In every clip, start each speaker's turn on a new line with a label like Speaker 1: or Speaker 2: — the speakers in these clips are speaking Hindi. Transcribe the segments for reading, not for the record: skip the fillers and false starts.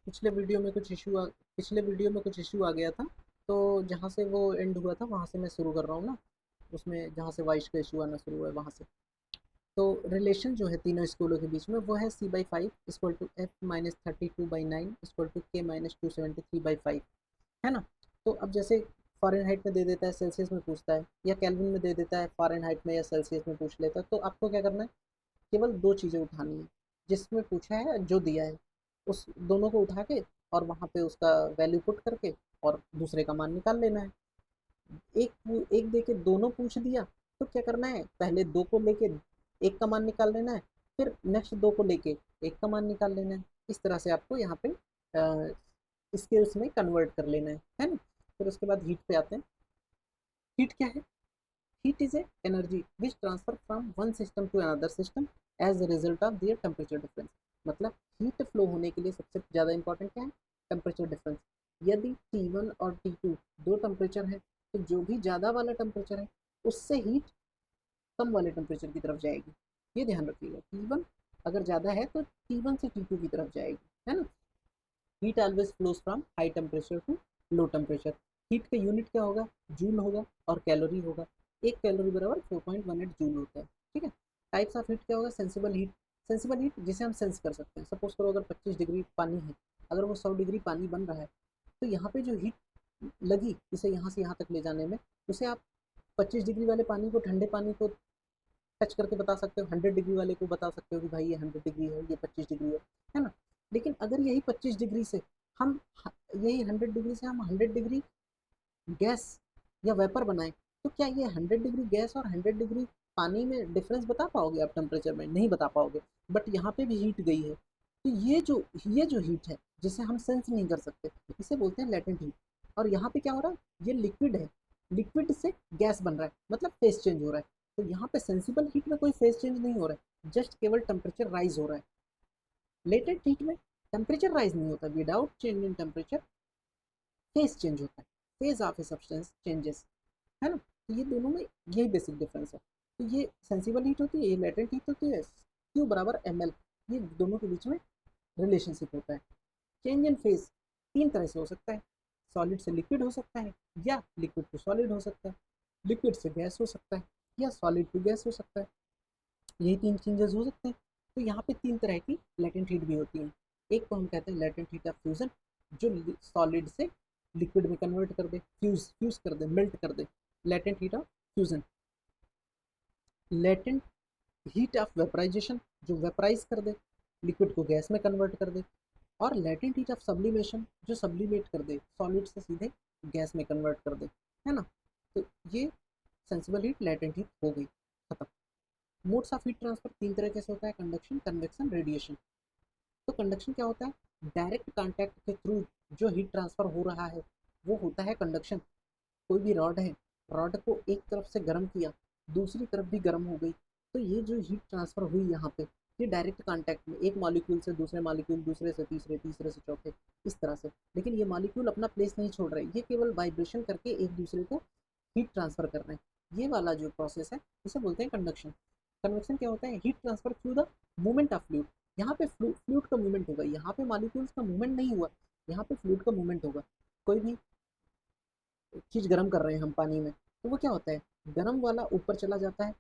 Speaker 1: पिछले वीडियो में कुछ इशू आ गया था। तो जहाँ से वो एंड हुआ था वहाँ से मैं शुरू कर रहा हूँ ना, उसमें जहाँ से वाइश का इशू आना शुरू हुआ है वहाँ से। तो रिलेशन जो है तीनों स्कूलों के बीच में वो है c/5 equal to f-32/9 equal to k-273/5, है ना। तो अब जैसे फ़ारेनहाइट में दे देता है, सेल्सियस में पूछता है, या केल्विन में दे देता है, फ़ारेनहाइट में या सेल्सियस में पूछ लेता है, तो आपको क्या करना है, केवल दो चीज़ें उठानी है, जिसमें पूछा है जो दिया है उस दोनों को उठा के और वहाँ पे उसका वैल्यू पुट करके और दूसरे का मान निकाल लेना है। एक दे के दोनों पूछ दिया तो क्या करना है, पहले दो को लेके एक का मान निकाल लेना है, फिर नेक्स्ट दो को लेके एक का मान निकाल लेना है। इस तरह से आपको यहाँ पे इसके उसमें कन्वर्ट कर लेना है ना। फिर उसके बाद हीट पे आते हैं। हीट क्या है? Heat is a energy which transfer from one system to another system as a result of their temperature difference. मतलब हीट फ्लो होने के लिए सबसे ज़्यादा इंपॉर्टेंट क्या है? Temperature difference. यदि T1 और T2 दो टेम्परेचर है तो जो भी ज़्यादा वाला टेम्परेचर है उससे हीट कम वाले टेम्परेचर की तरफ जाएगी। ये ध्यान रखिएगा, T1 अगर ज़्यादा है तो T1 से T2 की तरफ जाएगी, है ना। Heat always flows from high temperature to low temperature. Heat का यूनिट क्या होगा? जूल होगा और कैलोरी होगा। एक कैलोरी बराबर 4.18 जूल होता है, ठीक है। टाइप्स ऑफ हीट क्या होगा? Sensible heat. सेंसिबल हीट जिसे हम सेंस कर सकते हैं, सपोज करो अगर 25 डिग्री पानी है, अगर वो 100 डिग्री पानी बन रहा है तो यहाँ पे जो हीट लगी इसे यहाँ से यहाँ तक ले जाने में, उसे आप 25 डिग्री वाले पानी को, ठंडे पानी को टच करके बता सकते हो, 100 डिग्री वाले को बता सकते हो कि भाई ये 100 डिग्री है, ये 25 डिग्री है ना। लेकिन अगर यही 25 डिग्री से हम यही 100 डिग्री से हम 100 डिग्री गैस या वेपर बनाए, तो क्या ये 100 डिग्री गैस और 100 डिग्री पानी में डिफरेंस बता पाओगे आप? टेम्परेचर में नहीं बता पाओगे। बट यहाँ पे भी हीट गई है, तो ये जो हीट है जिसे हम सेंस नहीं कर सकते, इसे बोलते हैं लेटेंट हीट। और यहाँ पे क्या हो रहा है, ये लिक्विड है, लिक्विड से गैस बन रहा है, मतलब फेस चेंज हो रहा है। तो यहाँ पे सेंसिबल हीट में कोई फेस चेंज नहीं हो रहा है, जस्ट केवल टेम्परेचर राइज हो रहा है। लेटेंट हीट में टेम्परेचर राइज नहीं होता, without change in temperature face change होता है, phase of a substance changes, है ना। तो ये दोनों में यही बेसिक डिफरेंस है। तो ये सेंसिबल हीट होती है, ये लेटेंट हीट होती है। Q बराबर ml, ये दोनों के बीच में रिलेशनशिप होता है। चेंज इन फेज तीन तरह से हो सकता है, सॉलिड से लिक्विड हो सकता है, या लिक्विड टू सॉलिड हो सकता है, लिक्विड से गैस हो सकता है, या सॉलिड टू गैस हो सकता है। यही तीन चेंजेस हो सकते हैं। तो यहाँ पे तीन तरह की लेटेंट हीट भी होती हैं। एक को हम कहते हैं लेटेंट हीट ऑफ फ्यूजन, जो सॉलिड से लिक्विड में कन्वर्ट कर दे, फ्यूज कर दे, मेल्ट कर दे, latent heat of fusion. Latent heat of vaporization, जो वेपराइज कर दे, लिक्विड को गैस में कन्वर्ट कर दे। और लेटेंट हीट ऑफ सब्लिमेशन, जो सब्लिमेट कर दे, सॉलिड से सीधे गैस में कन्वर्ट कर दे, है ना। तो ये सेंसिबल हीट, लेटेंट हीट हो गई, खत्म। मोड्स ऑफ हीट ट्रांसफर तीन तरीके से होता है, कंडक्शन, कन्वेक्शन, रेडिएशन। तो कंडक्शन क्या होता है? डायरेक्ट कांटेक्ट के थ्रू जो हीट ट्रांसफर हो रहा है वो होता है कंडक्शन। कोई भी रॉड है, रॉड को एक तरफ से गर्म किया, दूसरी तरफ भी गर्म हो गई, तो ये जो हीट ट्रांसफर हुई यहाँ पे, ये डायरेक्ट कांटेक्ट में, एक मॉलिक्यूल से दूसरे मॉलिक्यूल, दूसरे से तीसरे, तीसरे से चौथे, इस तरह से। लेकिन ये मॉलिक्यूल अपना प्लेस नहीं छोड़ रहे, ये केवल वाइब्रेशन करके एक दूसरे को हीट ट्रांसफर कर रहे हैं। ये वाला जो प्रोसेस है इसे बोलते हैं कंडक्शन। कन्वेक्शन क्या होता है? Heat transfer through the movement of fluid. यहाँ पे फ्लूइड का मूवमेंट होगा, यहाँ पे मॉलिक्यूल्स का मूवमेंट नहीं हुआ, यहाँ पे फ्लूइड का मूवमेंट होगा। कोई भी चीज़ गर्म कर रहे हैं हम पानी में, तो वो क्या होता है, गर्म वाला ऊपर चला जाता है,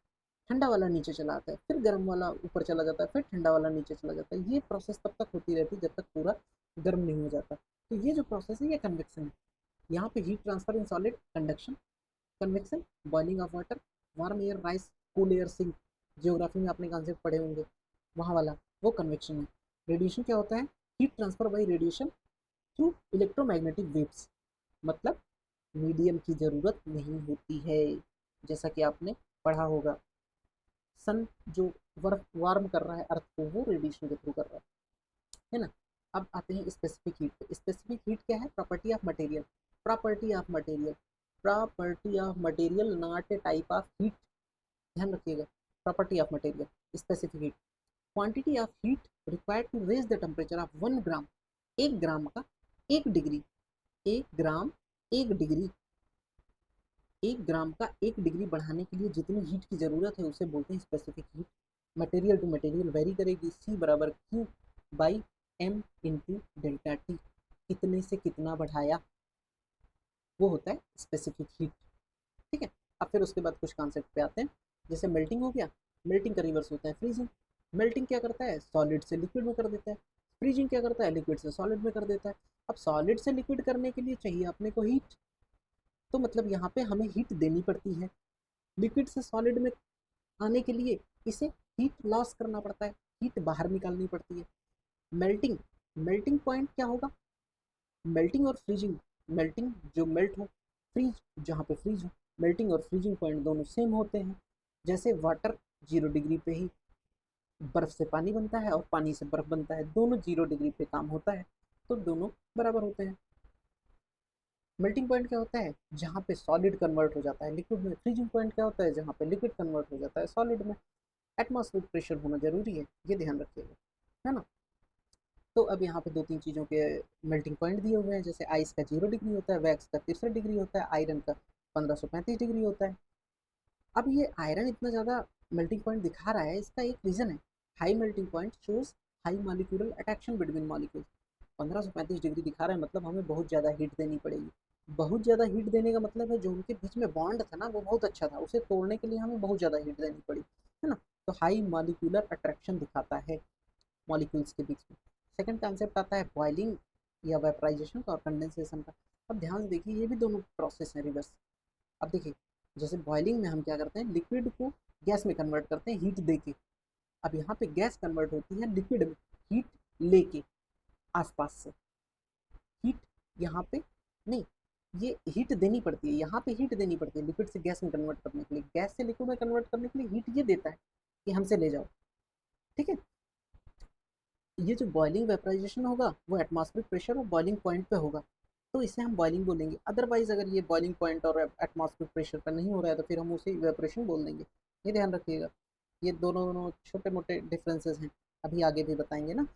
Speaker 1: ठंडा वाला नीचे चला आता है, फिर गर्म वाला ऊपर चला जाता है, फिर ठंडा वाला नीचे चला जाता है। ये प्रोसेस तब तक होती रहती है जब तक पूरा गर्म नहीं हो जाता। तो ये जो प्रोसेस है ये कन्वेक्शन है। यहाँ पे heat transfer in solid, conduction. Convection, boiling of water, warm air rise, cool air sink, geography में आपने कॉन्सेप्ट पढ़े होंगे, वहाँ वाला वो कन्वेक्शन है। रेडिएशन क्या होता है? Heat transfer by radiation through electromagnetic waves. मतलब मीडियम की ज़रूरत नहीं होती है, जैसा कि आपने पढ़ा होगा। सन जो वार्म कर रहा है अर्थ को, वो रेडिएशन के थ्रू कर रहा है ना। अब आते हैं स्पेसिफिक हीट पे। स्पेसिफिक हीट क्या है? Property of material. Property of material, property of material, not a type of heat. ध्यान रखिएगा, property of material, specific heat. Quantity of heat required to raise the temperature of 1 gram, 1 gram का 1 डिग्री, 1 ग्राम 1 डिग्री, 1 ग्राम का 1 डिग्री बढ़ाने के लिए जितनी हीट की ज़रूरत है उसे बोलते हैं specific heat. Material to material vary करेगी, सी बराबर Q by m into delta T, कितने से कितना बढ़ाया, वो होता है स्पेसिफिक हीट। ठीक है। अब फिर उसके बाद कुछ कॉन्सेप्ट पे आते हैं, जैसे मेल्टिंग हो गया, मेल्टिंग का रिवर्स होता है फ्रीजिंग। मेल्टिंग क्या करता है, सॉलिड से लिक्विड में कर देता है। फ्रीजिंग क्या करता है, लिक्विड से सॉलिड में कर देता है। अब सॉलिड से लिक्विड करने के लिए चाहिए अपने को हीट, तो मतलब यहाँ पे हमें हीट देनी पड़ती है। लिक्विड से सॉलिड में आने के लिए इसे हीट लॉस करना पड़ता है, हीट बाहर निकालनी पड़ती है। मेल्टिंग, मेल्टिंग पॉइंट क्या होगा, मेल्टिंग और फ्रीजिंग, मेल्टिंग जो मेल्ट हो, फ्रीज जहाँ पे फ्रीज हो। मेल्टिंग और फ्रीजिंग पॉइंट दोनों सेम होते हैं। जैसे वाटर 0 डिग्री पे ही बर्फ से पानी बनता है और पानी से बर्फ बनता है, दोनों 0 डिग्री पे काम होता है, तो दोनों बराबर होते हैं। मेल्टिंग पॉइंट क्या होता है, जहाँ पे सॉलिड कन्वर्ट हो जाता है लिक्विड में। फ्रीजिंग पॉइंट क्या होता है, जहाँ पे लिक्विड कन्वर्ट हो जाता है सॉलिड में। एटमॉस्फेरिक प्रेशर होना जरूरी है, ये ध्यान रखिएगा, है ना। तो अब यहाँ पे 2-3 चीज़ों के मेल्टिंग पॉइंट दिए हुए हैं, जैसे आइस का 0 डिग्री होता है, वैक्स का 63 डिग्री होता है, आयरन का 1535 डिग्री होता है। अब ये आयरन इतना ज़्यादा मेल्टिंग पॉइंट दिखा रहा है, इसका एक रीज़न है। High melting point shows high molecular attraction between molecules. 1535 degree दिखा रहा है, मतलब हमें बहुत ज़्यादा हीट देनी पड़ेगी। बहुत ज़्यादा हीट देने का मतलब है जो उनके बीच में बॉन्ड था ना, वो बहुत अच्छा था, उसे तोड़ने के लिए हमें बहुत ज़्यादा हीट देनी पड़ी, है ना। तो हाई मॉलिक्यूलर अट्रैक्शन दिखाता है मॉलिक्यूल्स के बीच में। सेकंड कॉन्सेप्ट आता है बॉइलिंग या वेपराइजेशन का और कंडेंसेशन का। अब ध्यान से देखिए, ये भी दोनों प्रोसेस है रिवर्स। अब देखिए, जैसे बॉइलिंग में हम क्या करते हैं, लिक्विड को गैस में कन्वर्ट करते हैं हीट दे के। अब यहाँ पे गैस कन्वर्ट होती है लिक्विड में हीट लेके आसपास से। हीट यहाँ पे नहीं, ये हीट देनी पड़ती है, यहाँ पे हीट देनी पड़ती है लिक्विड से गैस में कन्वर्ट करने के लिए। गैस से लिक्विड में कन्वर्ट करने के लिए हीट ये देता है कि हमसे ले जाओ। ठीक है। ये जो बॉइलिंग वेपराइजेशन होगा वो एटमॉस्फेरिक प्रेशर और बॉइलिंग पॉइंट पे होगा, तो इसे हम बॉइलिंग बोलेंगे। अदरवाइज अगर ये बॉइलिंग पॉइंट और एटमॉस्फेरिक प्रेशर पर नहीं हो रहा है तो फिर हम उसे इवेपोरेशन बोल देंगे। ये ध्यान रखिएगा, ये दोनों छोटे मोटे डिफरेंसेस हैं, अभी आगे भी बताएंगे ना।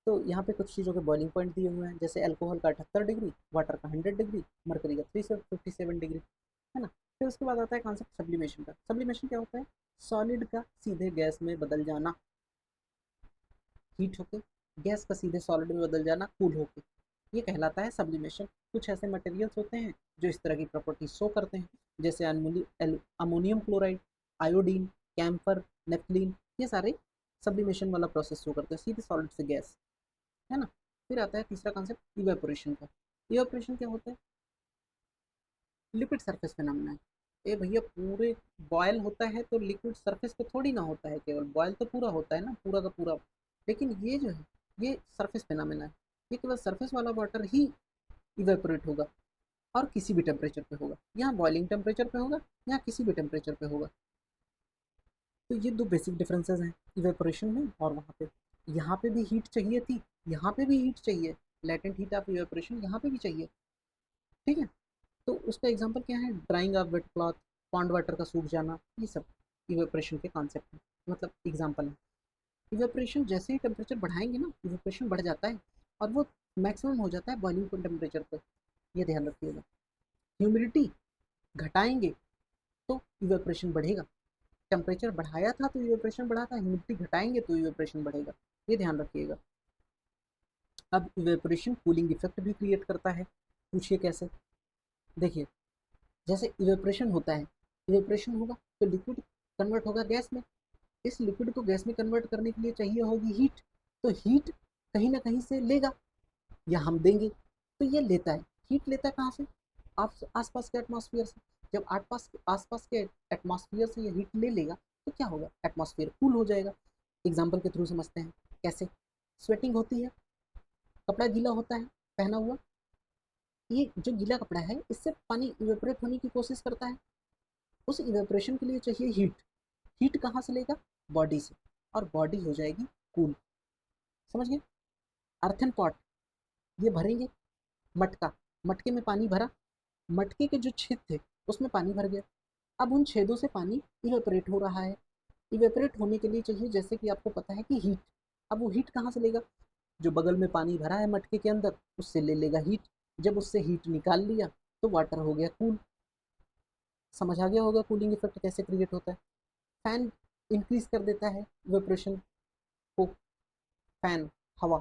Speaker 1: तो यहाँ पे कुछ चीज़ों के बॉइलिंग पॉइंट दिए हुए हैं, जैसे अल्कोहल का 78 डिग्री, वाटर का 100 डिग्री, मरकरी का 357 डिग्री, है ना। फिर उसके बाद आता है कॉन्सेप्ट सब्लिमेशन का। सब्लिमेशन क्या होता है, सॉलिड का सीधे गैस में बदल जाना, हीट होके गैस का सीधे सॉलिड में बदल जाना कूल होके, ये कहलाता है सब्लिमेशन। कुछ ऐसे मटेरियल्स होते हैं जो इस तरह की प्रॉपर्टी शो करते हैं, जैसे ammonium chloride, iodine, camphor, naphthalene, ये सारे सब्लिमेशन वाला प्रोसेस शो करते हैं, सीधे सॉलिड से गैस, है ना। फिर आता है तीसरा कॉन्सेप्ट इवेपोरेशन का। इवेपोरेशन क्या होता है, लिक्विड सरफेस फिनोमेना है। ए भैया, पूरे बॉयल होता है तो लिक्विड सरफेस पे थोड़ी ना होता है, केवल बॉयल तो पूरा होता है ना, पूरा का पूरा। लेकिन ये जो है, ये सरफेस फिनोमेना है, ये केवल सरफेस वाला वाटर ही इवेपोरेट होगा, और किसी भी टेम्परेचर पे होगा। यहाँ बॉइलिंग टेम्परेचर पे होगा, यहाँ किसी भी टेम्परेचर पे होगा। तो ये दो बेसिक डिफरेंसेस हैं इवेपोरेशन में और वहाँ पे। यहाँ पे भी हीट चाहिए थी, यहाँ पे भी हीट चाहिए, लेटेंट हीट ऑफ इवेपोरेशन यहाँ पे भी चाहिए। ठीक है। तो उसका एग्जांपल क्या है, drying of wet cloth, pond water का सूख जाना, ये सब इवेपोरेशन के कॉन्सेप्ट हैं, मतलब एग्जांपल है। इवेपोरेशन जैसे ही टेम्परेचर बढ़ाएंगे ना, इवेपोरेशन बढ़ जाता है और वो मैक्सिमम हो जाता है बॉइलिंग टेम्परेचर पर, ये ध्यान रखिएगा। ह्यूमिडिटी घटाएंगे तो इवेपोरेशन बढ़ेगा, टेम्परेचर बढ़ाया था तो इवेपोरेशन बढ़ा था, ह्यूमिडिटी घटाएंगे तो इवेपोरेशन बढ़ेगा, ये ध्यान रखिएगा। अब इवेपोरेशन कूलिंग इफेक्ट भी क्रिएट करता है, पूछिए कैसे। देखिए, जैसे इवेपोरेशन होता है, इवेपोरेशन होगा तो लिक्विड कन्वर्ट होगा गैस में। इस लिक्विड को गैस में कन्वर्ट करने के लिए चाहिए होगी हीट, तो हीट कहीं ना कहीं से लेगा या हम देंगे, तो ये लेता है, हीट लेता है कहाँ से, आप आसपास के एटमॉस्फेयर से। जब आसपास के एटमॉस्फेयर से ये हीट ले लेगा तो क्या होगा, एटमॉस्फेयर कूल हो जाएगा। एग्जाम्पल के थ्रू समझते हैं कैसे। स्वेटिंग होती है, कपड़ा गीला होता है पहना हुआ, ये जो गीला कपड़ा है इससे पानी इवेपोरेट होने की कोशिश करता है, उस इवेपोरेशन के लिए चाहिए हीट। हीट कहाँ से लेगा, बॉडी से, और बॉडी हो जाएगी कूल। समझ गए। अर्थन पॉट, ये भरेंगे मटका, मटके में पानी भरा, मटके के जो छेद थे उसमें पानी भर गया, अब उन छेदों से पानी इवेपोरेट हो रहा है। इवेपोरेट होने के लिए चाहिए, जैसे कि आपको पता है कि हीट। अब वो हीट कहाँ से लेगा, जो बगल में पानी भरा है मटके के अंदर उससे ले लेगा हीट। जब उससे हीट निकाल लिया तो वाटर हो गया कूल। समझ आ गया होगा कूलिंग इफेक्ट कैसे क्रिएट होता है। फैन इंक्रीज कर देता है इवेपोरेशन को, फैन हवा,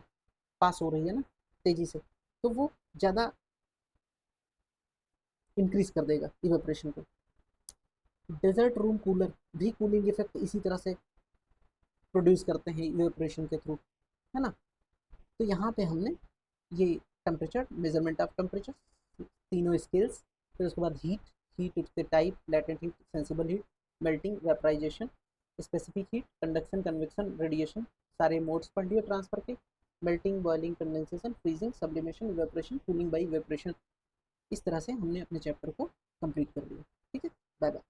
Speaker 1: पास हो रही है ना तेज़ी से, तो वो ज़्यादा इंक्रीज़ कर देगा इवेपोरेशन को। डेजर्ट रूम कूलर भी कूलिंग इफेक्ट इसी तरह से प्रोड्यूस करते हैं इवेपोरेशन के थ्रू, है ना। तो यहाँ पे हमने ये टेम्परेचर, मेजरमेंट ऑफ टेम्परेचर, तीनों स्केल्स, फिर उसके बाद हीट, हीट उसके type, latent heat, sensible heat, melting, vaporisation, specific heat, conduction, convection, radiation, सारे मोड्स पढ़ लिए ट्रांसफर के, melting, boiling, condensation, freezing, sublimation, evaporation, cooling by evaporation. इस तरह से हमने अपने चैप्टर को कंप्लीट कर लिया। ठीक है, बाय बाय।